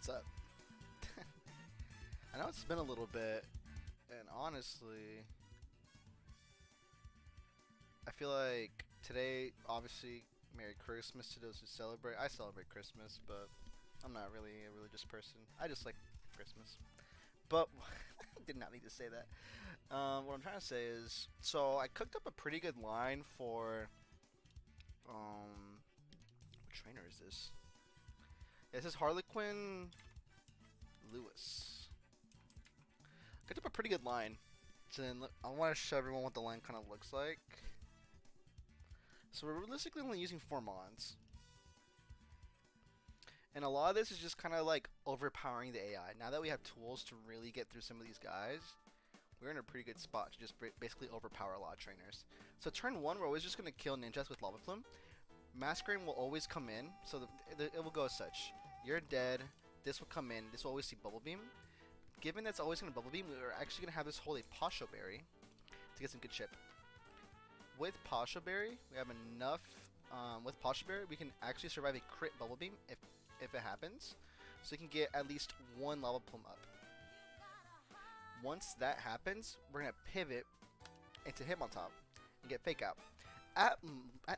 what's up? I know it's been a little bit, and honestly, I feel like today, obviously, Merry Christmas to those who celebrate. I celebrate Christmas, but I'm not really a religious person. I just like Christmas. But, did not need to say that. What I'm trying to say is, so I cooked up a pretty good line for, what trainer is this? This is Harlequin Lewis. Cooked up a pretty good line. So then I want to show everyone what the line kind of looks like. So we're realistically only using 4 mons. And a lot of this is just kind of like overpowering the AI. Now that we have tools to really get through some of these guys, we're in a pretty good spot to just basically overpower a lot of trainers. So turn 1, we're always just going to kill ninjas with Lava Plume. Masquerade will always come in, so it will go as such. You're dead, this will come in, this will always see Bubble Beam. Given that's always going to Bubble Beam, we're actually going to have this hold a Pasho Berry to get some good chip. With Pasho Berry, we have enough, with Pasho Berry, we can actually survive a crit Bubble Beam if it happens. So you can get at least 1 Lava Plume up. Once that happens, we're going to pivot into Hitmontop and get Fake Out. At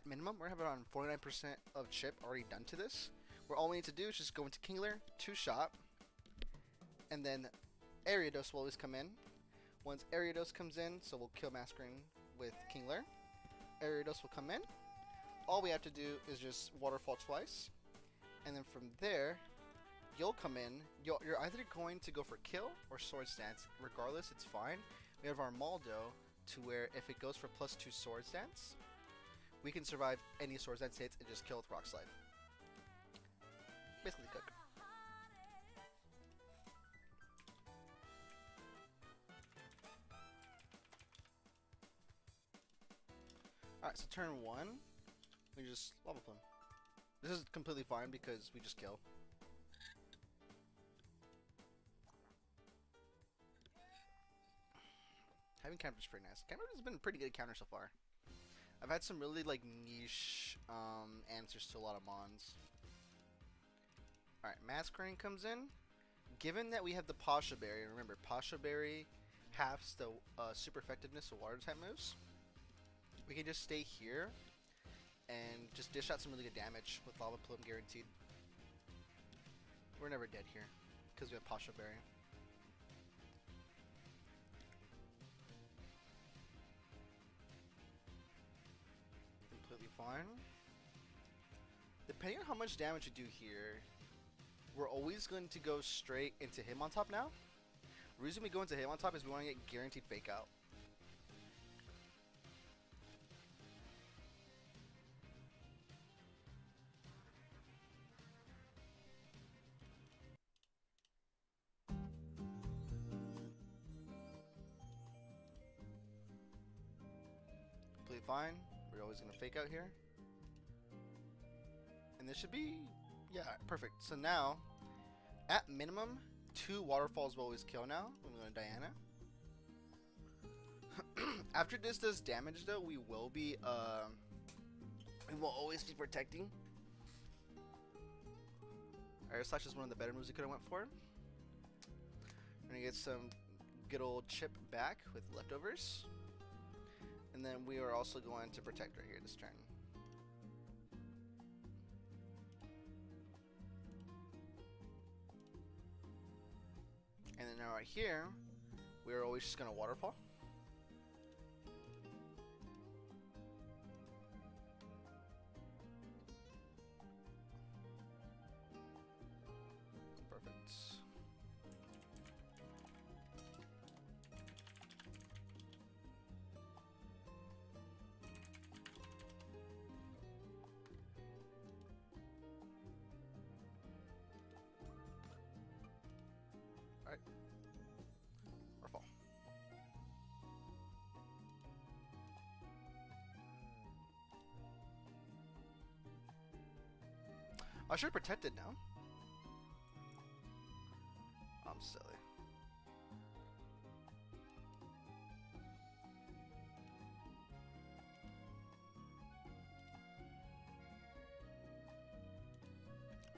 minimum, we're having around 49% of chip already done to this. Where all we need to do is just go into Kingler, 2-shot, and then Area Dose will always come in. Once Area Dose comes in, so we'll kill Masquerade with Kingler. Area Dose will come in. All we have to do is just Waterfall twice. And then from there, you'll come in. You're either going to go for kill or sword stance. Regardless, it's fine. We have our Maldo to where if it goes for +2 sword stance, we can survive any sword stance hits and just kill with Rock Slide. Basically cook. Alright, so turn 1, we just Lava Plume. This is completely fine because we just kill. Having counter is pretty nice. Counter has been a pretty good counter so far. I've had some really like niche answers to a lot of mons. Alright, Masquerade comes in. Given that we have the Pasha Berry, remember Pasha Berry halves the super effectiveness of water type moves. We can just stay here and just dish out some really good damage with Lava Plume guaranteed. We're never dead here because we have Pasha Berry. Completely fine. Depending on how much damage you do here, we're always going to go straight into Hitmontop now. The reason we go into Hitmontop is we want to get guaranteed Fake Out. Completely fine. We're always going to Fake Out here. And this should be, yeah, perfect. So now, at minimum, 2 waterfalls will always kill now. I'm going to Diana. After this does damage though, we will always be protecting. Air Slash is one of the better moves we could have went for. We're going to get some good old chip back with leftovers. And then we are also going to protect right here this turn. And then now right here, we are always just going to waterfall. Perfect. Alright. Or fall. I should have protected now. I'm silly.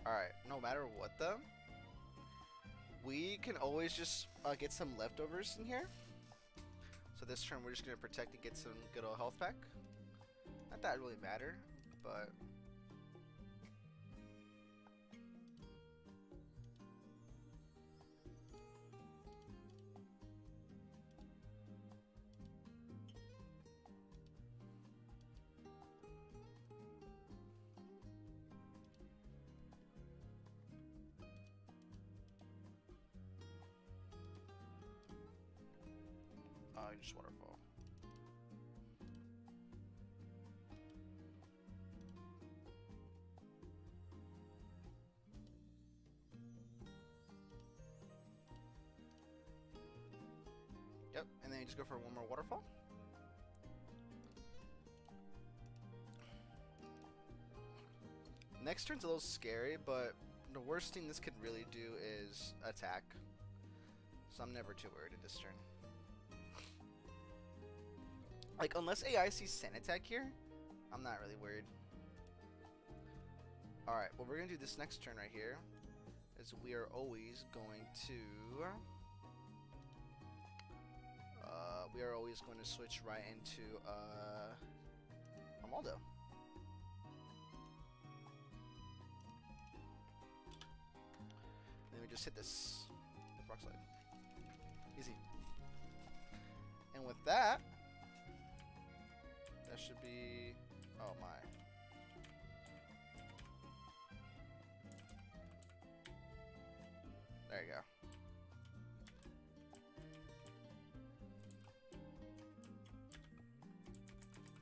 Alright, no matter what though, We can always just get some leftovers in here. So this turn we're just gonna protect and get some good old health back. Not that it really matter, but just waterfall. Yep, and then you just go for one more waterfall. Next turn's a little scary, but the worst thing this could really do is attack. So I'm never too worried at this turn. Like, unless AI sees Sand attack here, I'm not really worried. Alright, what we're going to do this next turn right here is we are always going to... switch right into Armaldo. Then we just hit this with Rock Slide. Easy. And with that, that should be... Oh my. There you go.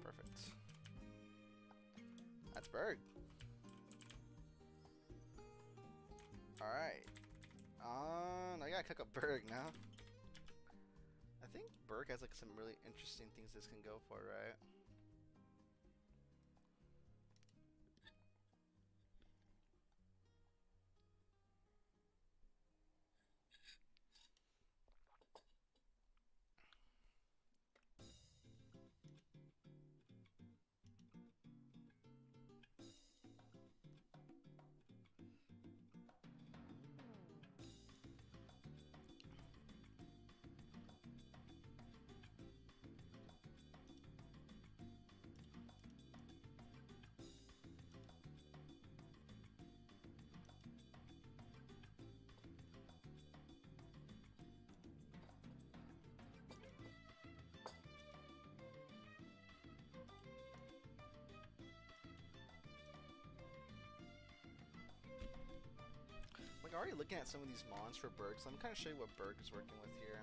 Perfect. That's burgh. Alright. I gotta cook up burgh now. I think burgh has like some really interesting things this can go for, right? Like, already looking at some of these mons for burgh, so I'm kind of show you what burgh is working with here.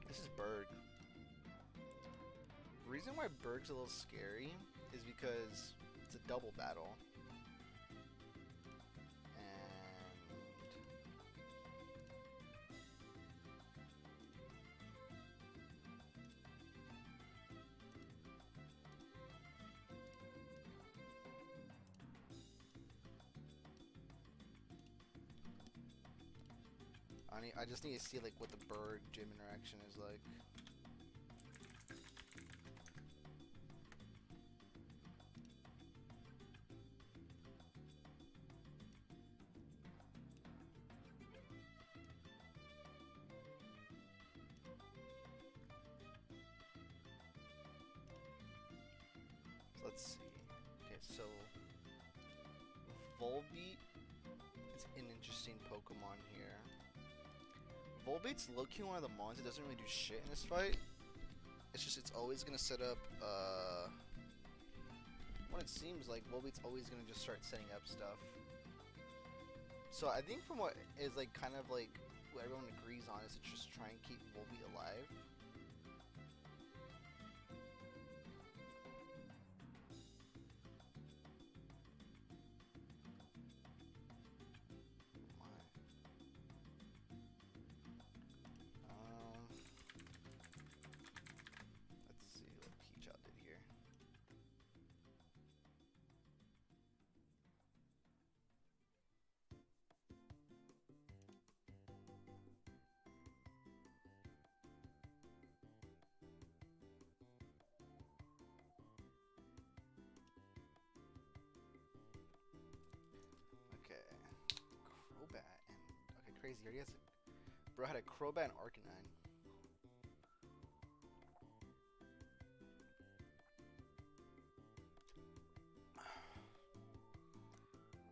This is burgh. The reason why burgh's a little scary is because it's a double battle. I just need to see like what the burgh gym interaction is like. So let's see. Okay, so Volbeat is an interesting Pokemon here. Volbeat's low-key one of the mons. It doesn't really do shit in this fight. It's just, it's always gonna set up, what it seems like, Volbeat's always gonna just start setting up stuff. So I think from what is like, kind of like, what everyone agrees on is to just try and keep Volbeat alive. crazy. He already has bro had a Crobat and Arcanine.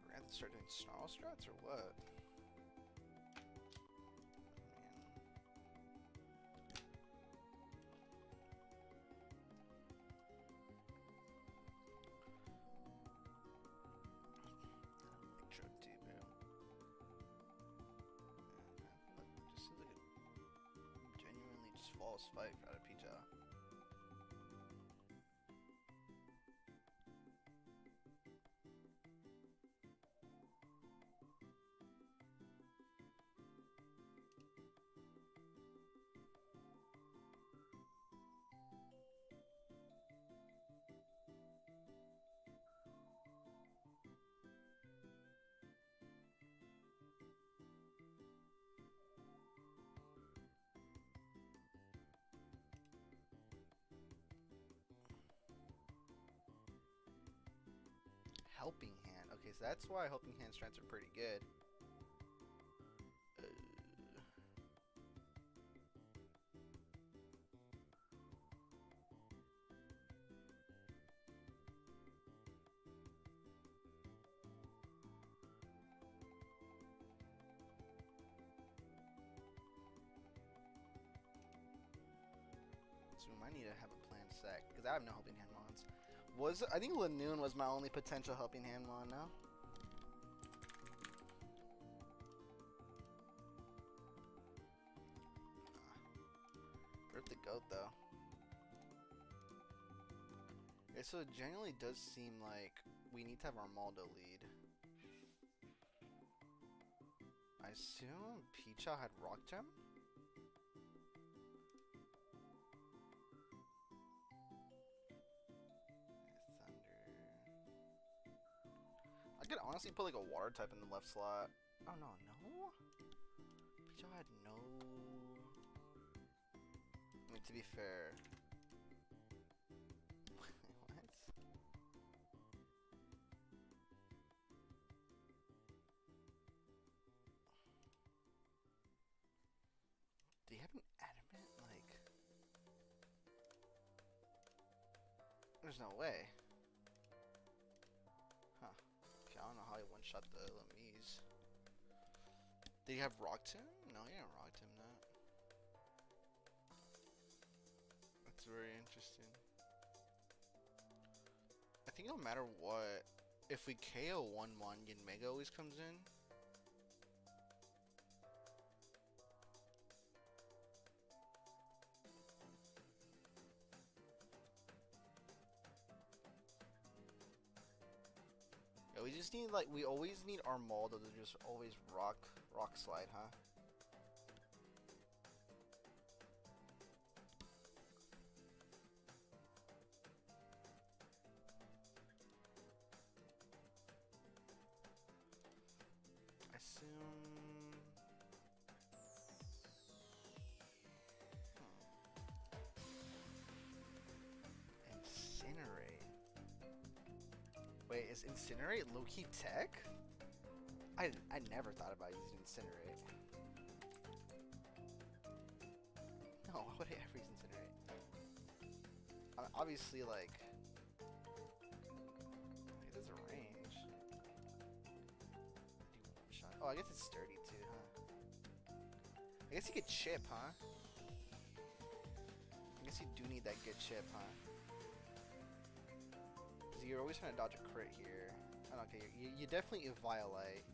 We're gonna have to start doing Snarl strats or what? False fight out of Pizza. Helping Hand. Okay, so that's why Helping Hand strats are pretty good. So we might need to have a planned sec, because I have no Helping Hand mons. I think Lanoon was my only potential Helping Hand mon now. Worth the goat though. Yeah, so it genuinely does seem like we need to have Armaldo lead. I assume Picha had Rock Gem? I could honestly put like a water type in the left slot. Oh no, no? Picho had no... I mean, to be fair... What? Do you have an adamant? Like... There's no way. I don't know how he one-shot the Lamise. Did he have Rock Tomb? No, he didn't Rock Tomb that. That's very interesting. I think no matter what, if we KO 1-1, Mega always comes in. We just need, like, we always need Armaldo to just always rock slide, huh? I assume... Incinerate. Wait, is Incinerate low-key tech? I never thought about using Incinerate. No, why would I ever use Incinerate? Obviously, like... It has a range. Oh, I guess it's sturdy too, huh? I guess you could chip, huh? I guess you do need that good chip, huh? You're always trying to dodge a crit here. Oh, okay, you definitely Eviolite.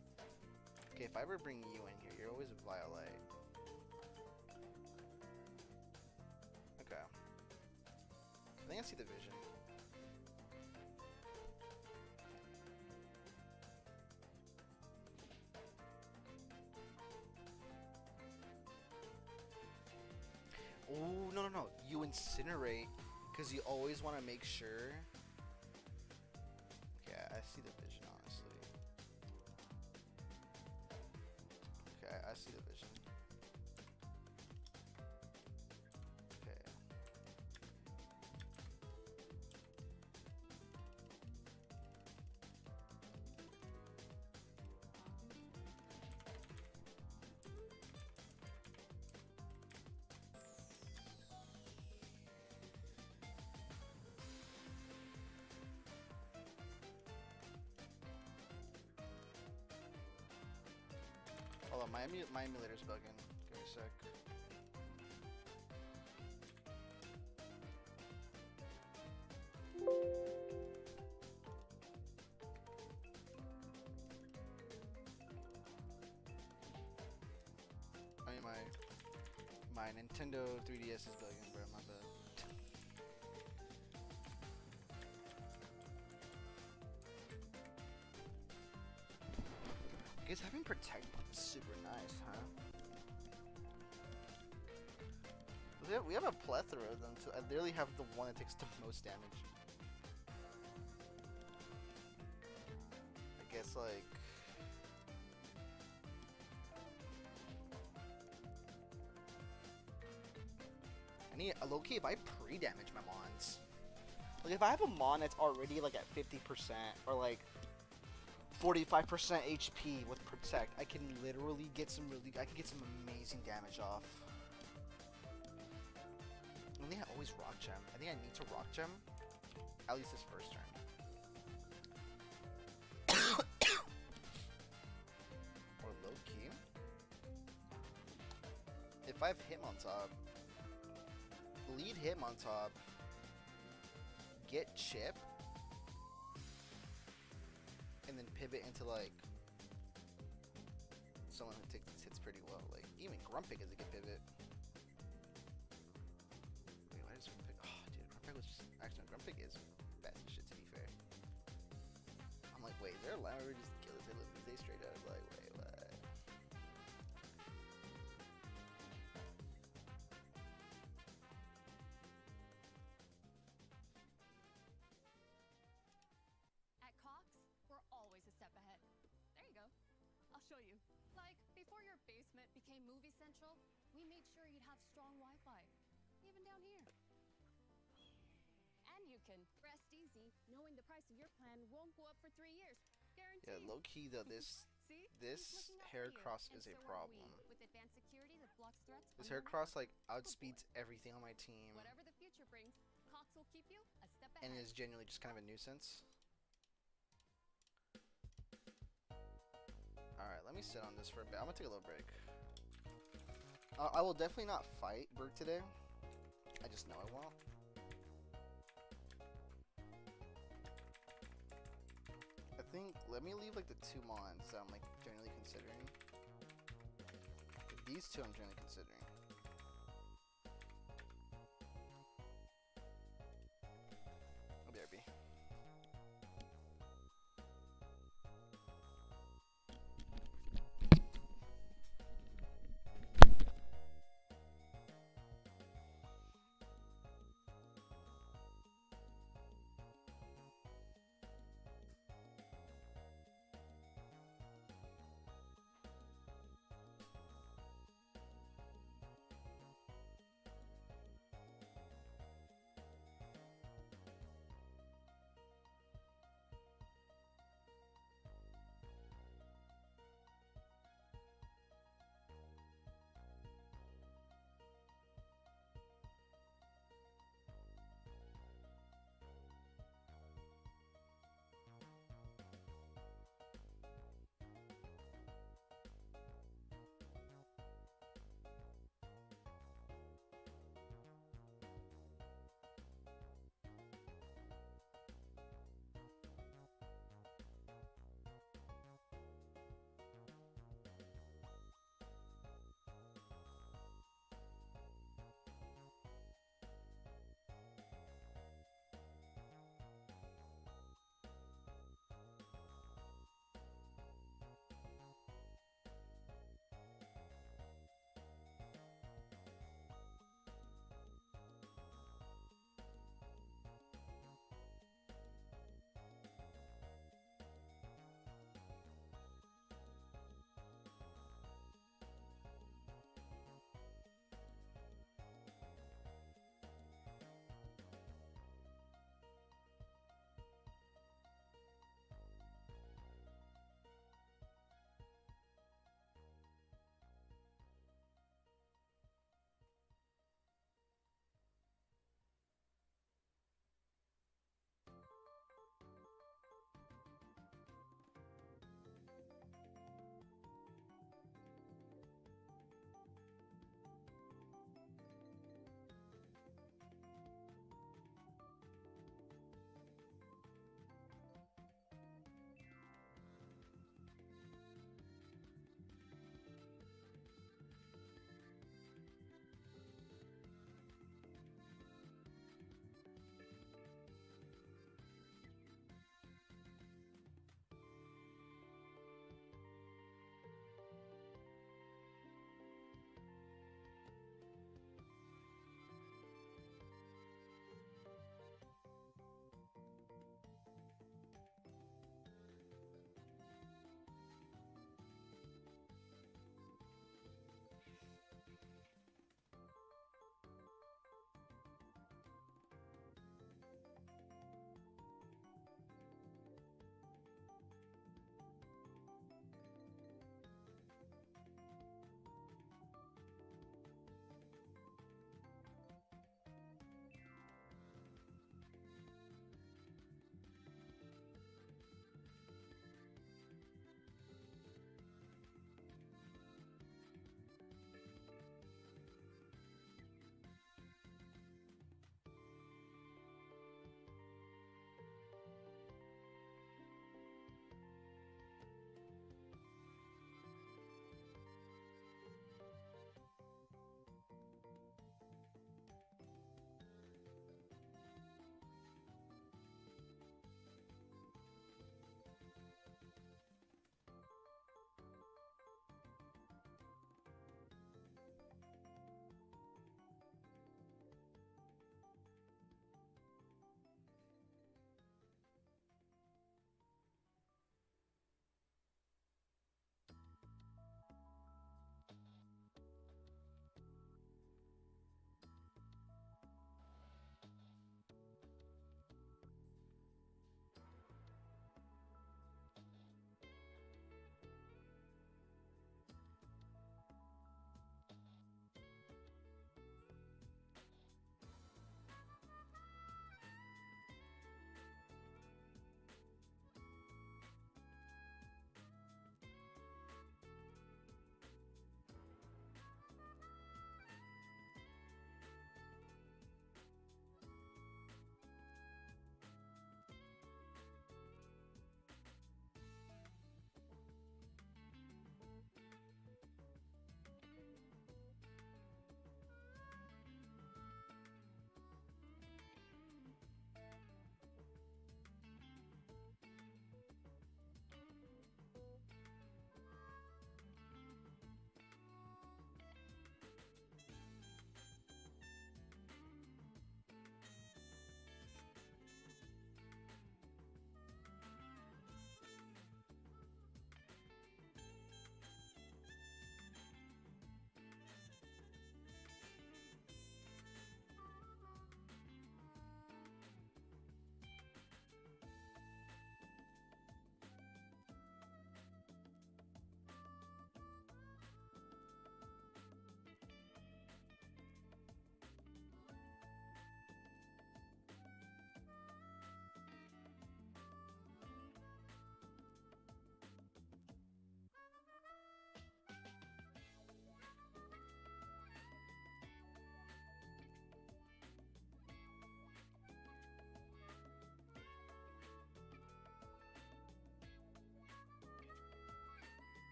Okay, if I ever bring you in here, you're always Eviolite. Okay. I think I see the vision. Oh, no, no, no. You Incinerate because you always want to make sure. I see the vision, honestly. Okay, I see the vision. Okay. Hold on, my emulator's bugging. Give me a sec. I mean, my Nintendo 3DS is bugging, bro. My bad. I guess having Protect is super nice, huh? We have a plethora of them, so I literally have the one that takes the most damage. I guess, like... I need a low-key if I pre-damage my mons. Like, if I have a mon that's already, like, at 50% or, like, 45% HP with Protect, I can literally get some amazing damage off. I think I always Rock Gem. I think I need to Rock Gem at least this first turn. Or low key. If I have him on top, lead him on top, get chip, and then pivot into like someone who takes hits pretty well. Like even Grumpig is a good pivot. Was just, actually, Grumpig is fast as shit, to be fair. I'm like, wait, is there a line where we just kill this they straight up? Like, wait, what? At Cox, we're always a step ahead. There you go. I'll show you. Like, before your basement became Movie Central, we made sure you'd have strong Wi-Fi. Even down here. And you can rest easy knowing the price of your plan won't go up for 3 years. Guaranteed. Yeah, low key though, this hair cross is a problem. With advanced security that blocks threats. This hair cross like outspeeds everything on my team. Whatever the future brings, Cox will keep you a step ahead. And is genuinely just kind of a nuisance. Alright, let me sit on this for a bit. I'm gonna take a little break. I will definitely not fight burgh today. I just know I won't. I think, let me leave like the 2 mons that I'm like generally considering. These 2 I'm generally considering. Oh, BRB.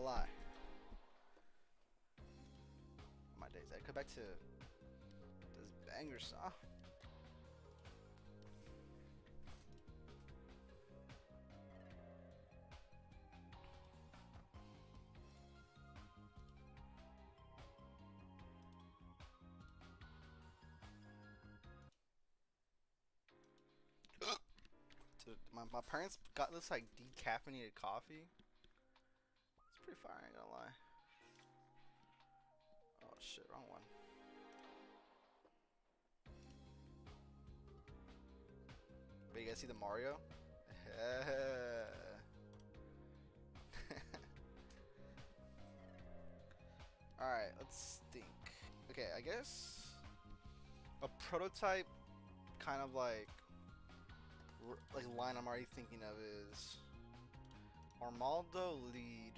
gonna lie. My days. I go back to this banger song. Dude, my parents got this like decaffeinated coffee. It's pretty fire, I ain't gonna lie. Oh shit, wrong one. But you guys see the Mario? Alright, let's think. Okay, I guess a prototype kind of like line I'm already thinking of is Armaldo lead.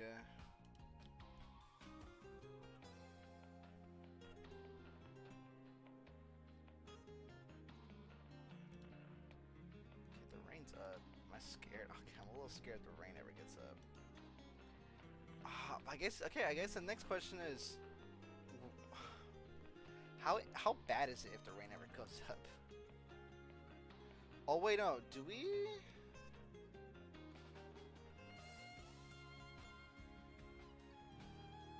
Okay, the rain's up. Am I scared? Okay, I'm a little scared the rain ever gets up. I guess, okay, I guess the next question is how bad is it if the rain ever goes up? Oh wait, no, do we?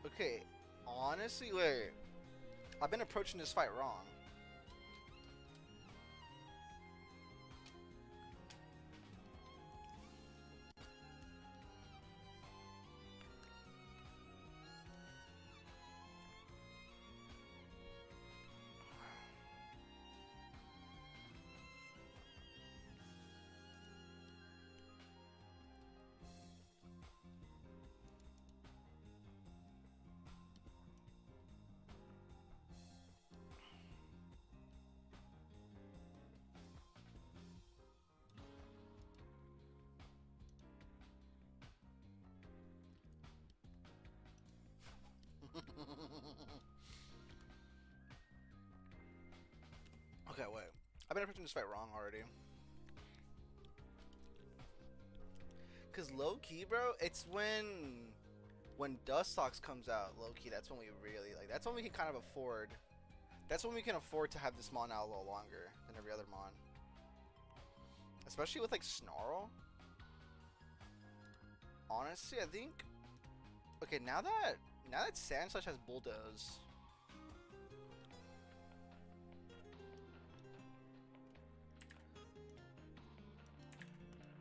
Okay, honestly, wait. I've been approaching this fight wrong. Okay, wait. I've been approaching this fight wrong already. Cause low key, bro, it's when Dust Socks comes out, low key, that's when we really like. That's when we can kind of afford. That's when we can afford to have this mon out a little longer than every other mon. Especially with like Snarl. Honestly, I think. Okay, now that Sandslash has Bulldoze.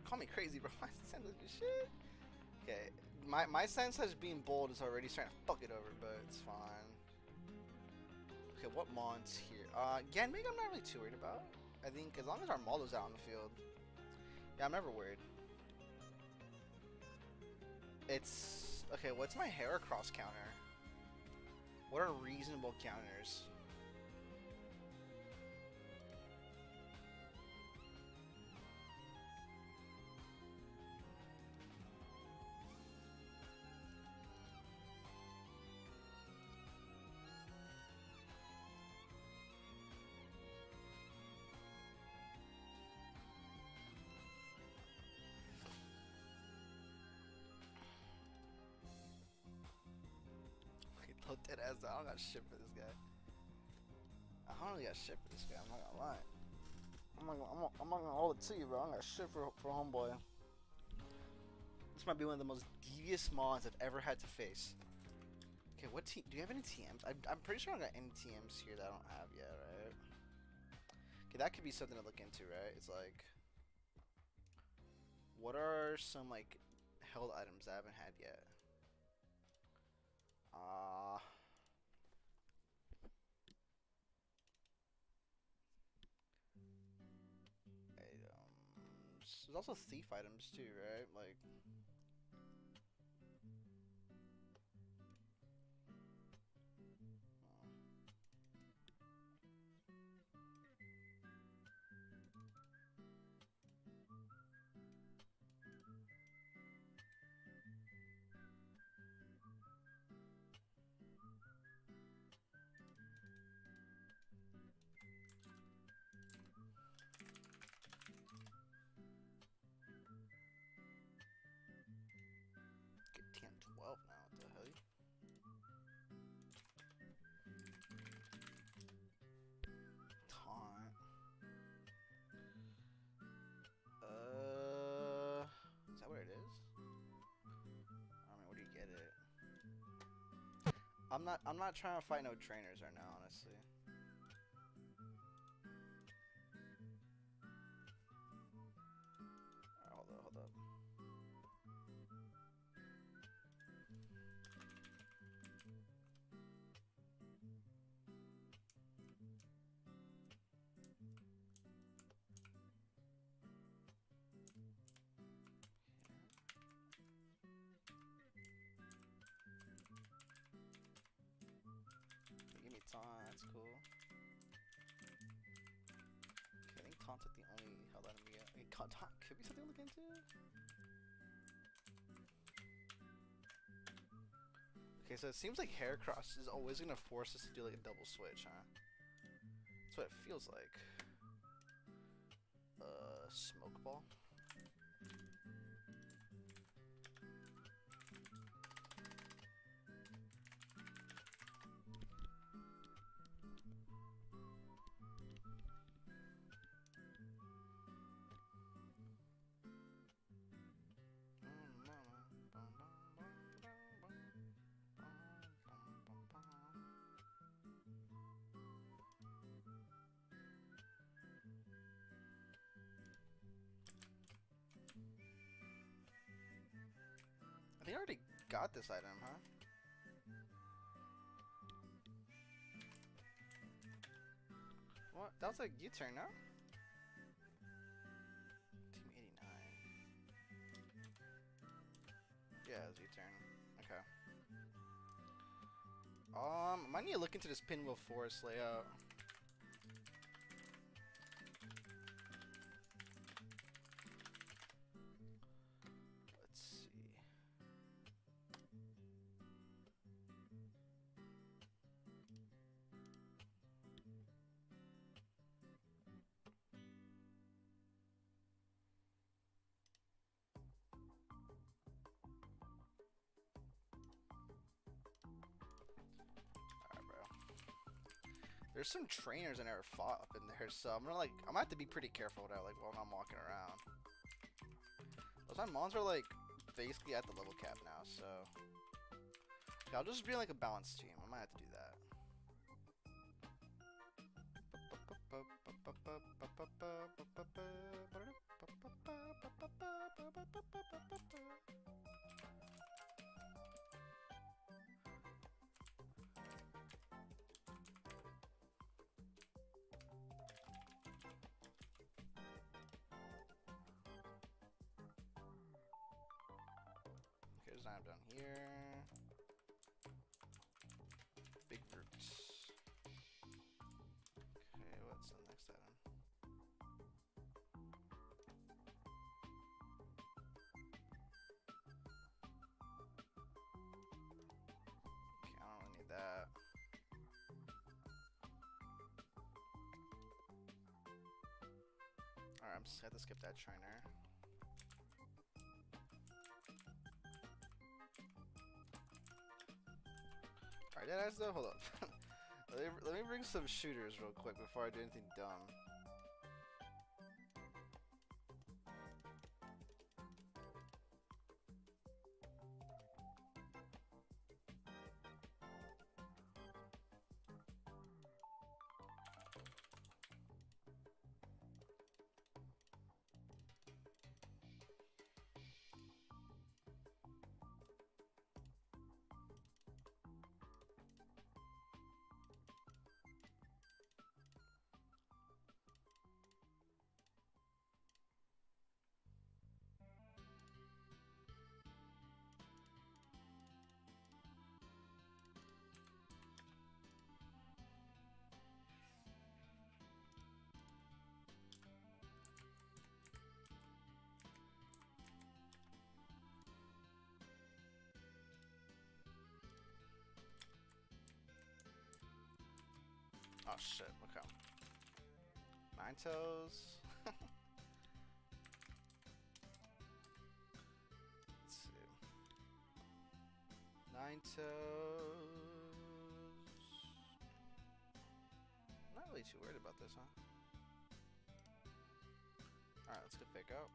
Call me crazy, bro. My Sandslash is shit. Okay, my Sandslash being bold is already starting to fuck it over, but it's fine. Okay, what mon's here? Yanmega I'm not really too worried about. I think as long as Armaldo's out on the field. Yeah, I'm never worried. It's okay, what's my Heracross counter? What are reasonable counters? Load that ass down. I don't got shit for this guy. I don't really got shit for this guy. I'm not gonna lie. I'm not gonna hold it to you, bro. I don't got shit for homeboy. This might be one of the most devious mons I've ever had to face. Okay, what team? Do you have any TMs? I'm pretty sure I don't got any TMs here that I don't have yet, right? Okay, that could be something to look into, right? It's like, what are some like held items I haven't had yet? Items. There's also thief items too, right? Like. I'm not trying to fight no trainers right now, honestly. Alright, hold up, hold up. Give me taunt, that's cool. Okay, I think taunt's like the only hell that I'm gonna get. I mean, taunt could be something to look into. Okay, so it seems like Heracross is always gonna force us to do like a double switch, huh? That's what it feels like. Smoke ball. I think I already got this item, huh? What? That was like U-turn, no? Team 89. Yeah, it was U-turn. Okay. I might need to look into this Pinwheel Forest layout. Let's see. Alright, bro. There's some trainers I never fought up in there, so I'm gonna have to be pretty careful with that, like while I'm walking around. Those mons are like basically at the level cap now, so okay, I'll just be like a balanced team. I might have to do that. Okay, there's an item down here. Big roots. Okay, what's the next item? Okay, I don't really need that. Alright, I'm just gonna have to skip that trainer. Alright, that though, hold up. let me bring some shooters real quick before I do anything dumb. Oh shit, okay. Nine toes. Let's see. Nine toes. I'm not really too worried about this, huh? Alright, let's go fake out.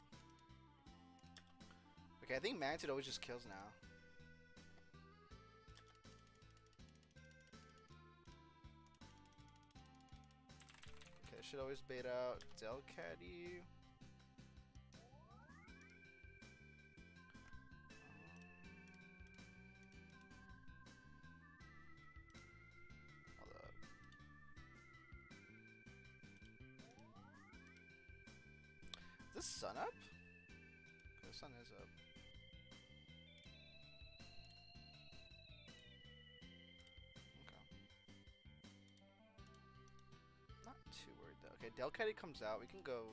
Okay, I think Manted always just kills now. should always bait out Delcatty. Hold up. Is this sun up? The sun is up. Not too worried though. Okay, Delcatty comes out. We can go.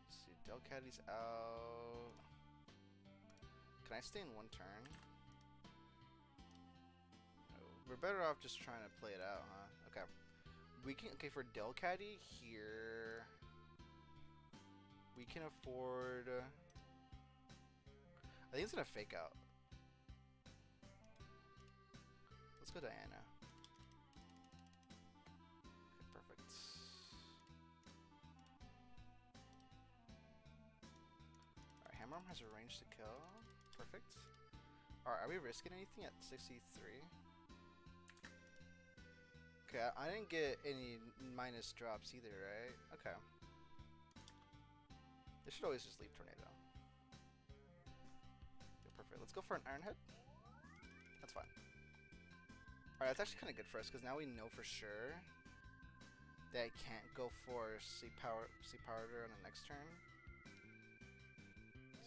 Let's see, Delcatty's out. Can I stay in one turn? No. We're better off just trying to play it out, huh? Okay. We can. Okay, for Delcatty here, we can afford. I think it's gonna fake out. Let's go Diana. Okay, perfect. Alright, Hammer Arm has a range to kill. Perfect. Alright, are we risking anything at 63? Okay, I didn't get any minus drops either, right? Okay. They should always just leave Tornado. Okay, perfect. Let's go for an Iron Head. That's fine. Alright, that's actually kind of good for us, because now we know for sure that I can't go for Sleep Powder on the next turn.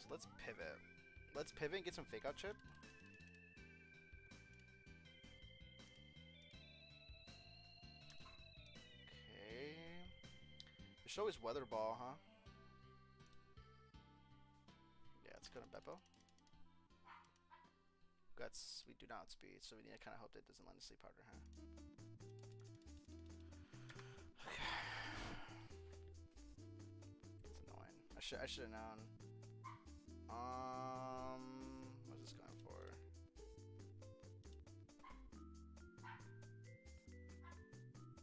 So let's pivot. Let's pivot and get some Fake Out Chip. Okay. We should always Weather Ball, huh? Yeah, let's go to Beppo. Guts, we do not speed, so we need to kind of hope that it doesn't land a Sleep Powder, huh? Okay. It's annoying. I should have known. What's this going for?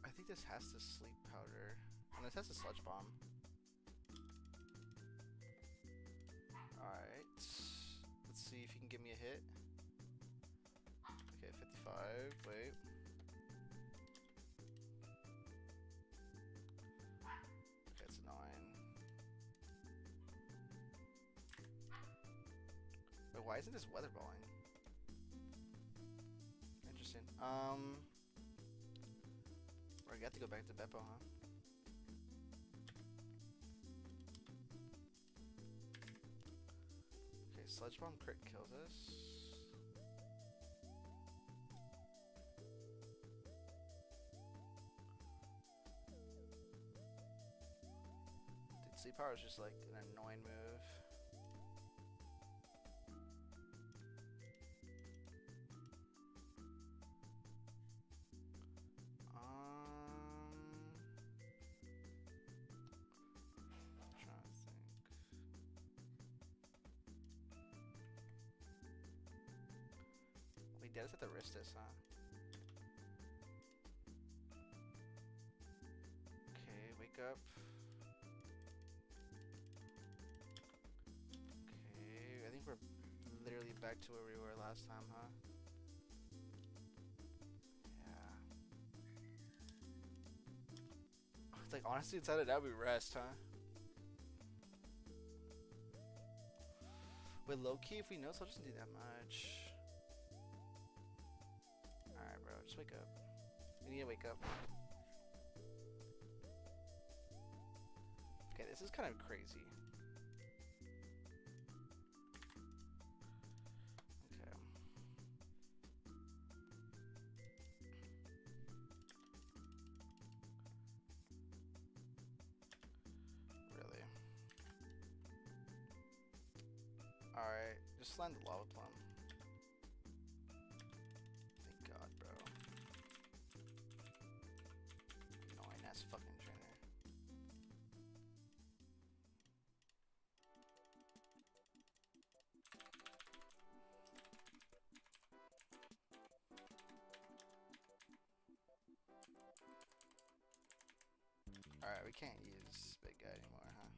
I think this has to Sleep Powder. And this has a Sludge Bomb. Alright. Let's see if you can give me a hit. Okay, 55. Wait. Okay, it's annoying. Wait, why isn't this weather balling? Interesting. I got to go back to Beppo, huh? Okay, Sludge Bomb crit kills us. Dude, Sleep Power is just like an annoying move. We did us at the Ristus, huh? Okay, wake up. Okay, I think we're literally back to where we were last time, huh? Yeah. It's like, honestly, inside of that we rest, huh? With low-key, if we know, so I'll just do that much. Alright, bro, just wake up. We need to wake up. Okay, this is kind of crazy. Okay. Really? Alright, just land the Lava Plum. Thank God, bro. Annoying ass fucking trainer. Alright, we can't use big guy anymore, huh?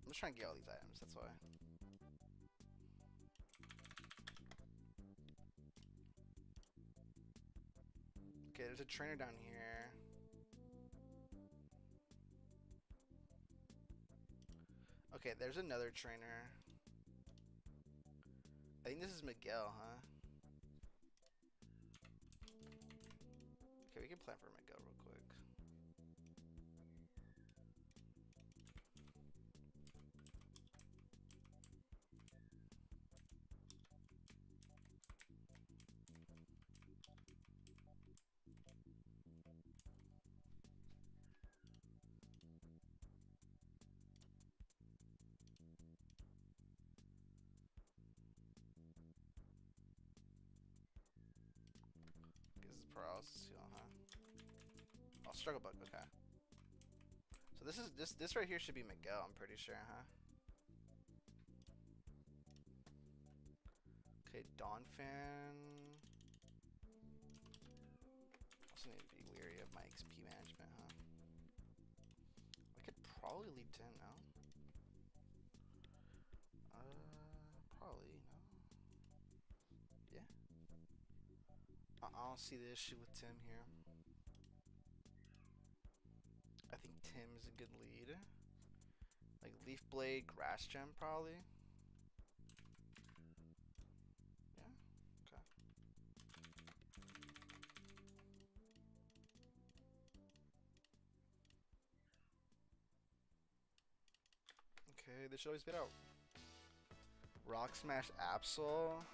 I'm just trying to get all these items, that's why. Okay, there's a trainer down here. Okay, there's another trainer. I think this is Miguel, huh? Okay, we can plan for Miguel real quick. This is paralysis heal, huh? Oh, struggle bug. Okay. So this right here should be Miguel. I'm pretty sure, huh? Okay, Dawn Fan. Also need to be wary of my XP management, huh? I could probably leave 10 now. Probably no. Yeah. I don't see the issue with Tim here. I think Tim is a good lead. Like Leaf Blade, Grass Gem, probably. Yeah. Okay. Okay, this should always get out. Rock Smash Absol.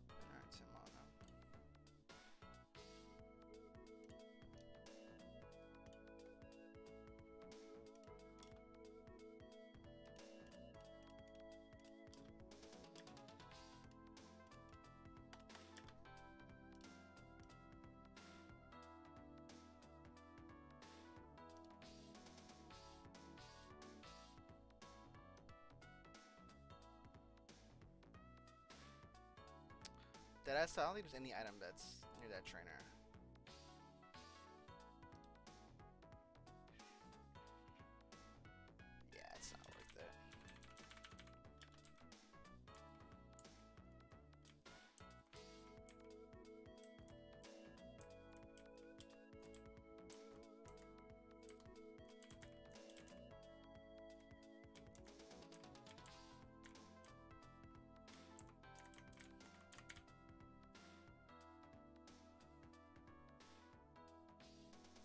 Alright, Tim on now. Deadass, I don't think there's any item that's near that trainer. Yeah, it's not worth it.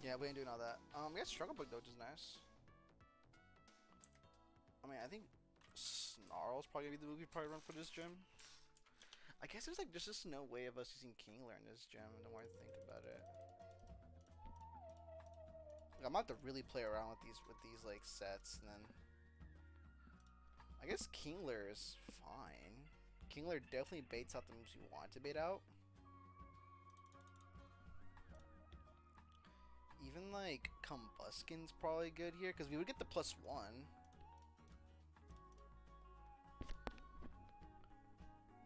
Yeah, we ain't doing all that. We got Struggle Book though, which is nice. I mean, I think Snarl's probably gonna be the move we probably run for this gym. I guess there's just no way of us using Kingler in this gym. The more I think about it, like, I'm about to really play around with these like sets, and then I guess Kingler is fine. Kingler definitely baits out the moves you want to bait out. Even like Combuskin's probably good here because we would get the +1.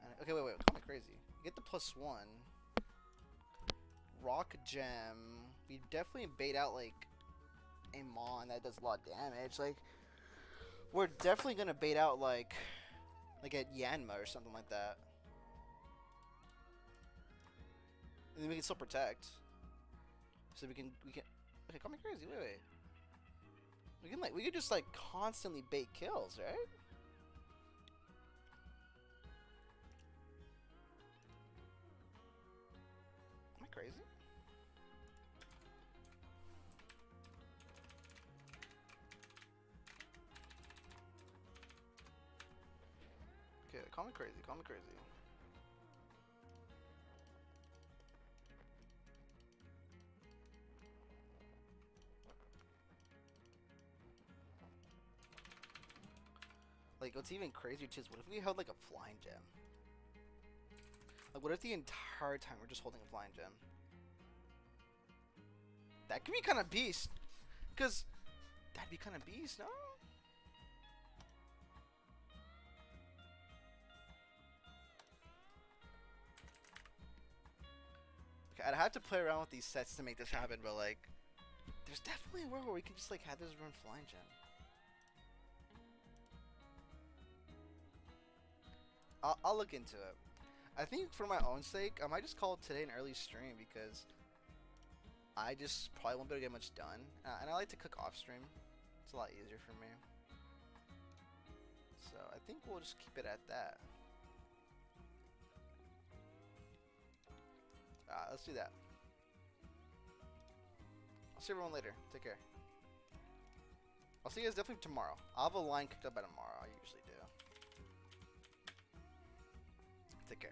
And, okay, wait, call me crazy. You get the +1. Rock Gem. We definitely bait out like a Mon that does a lot of damage. Like we're definitely gonna bait out like at Yanma or something like that. And then we can still protect. So we can okay, call me crazy, wait. We could just like constantly bait kills, right? Am I crazy? call me crazy. Call me crazy. Like, what's even crazier too is what if we held like a flying gem? Like, what if the entire time we're just holding a flying gem? That could be kind of beast. Because that'd be kind of beast, no? Okay, I'd have to play around with these sets to make this happen, but like, there's definitely a world where we can just like have this run flying gem. I'll look into it. I think for my own sake, I might just call today an early stream because I just probably won't be able to get much done. And I like to cook off stream. It's a lot easier for me. So I think we'll just keep it at that. Let's do that. I'll see everyone later. Take care. I'll see you guys definitely tomorrow. I'll have a line cooked up by tomorrow. I usually do. Take care.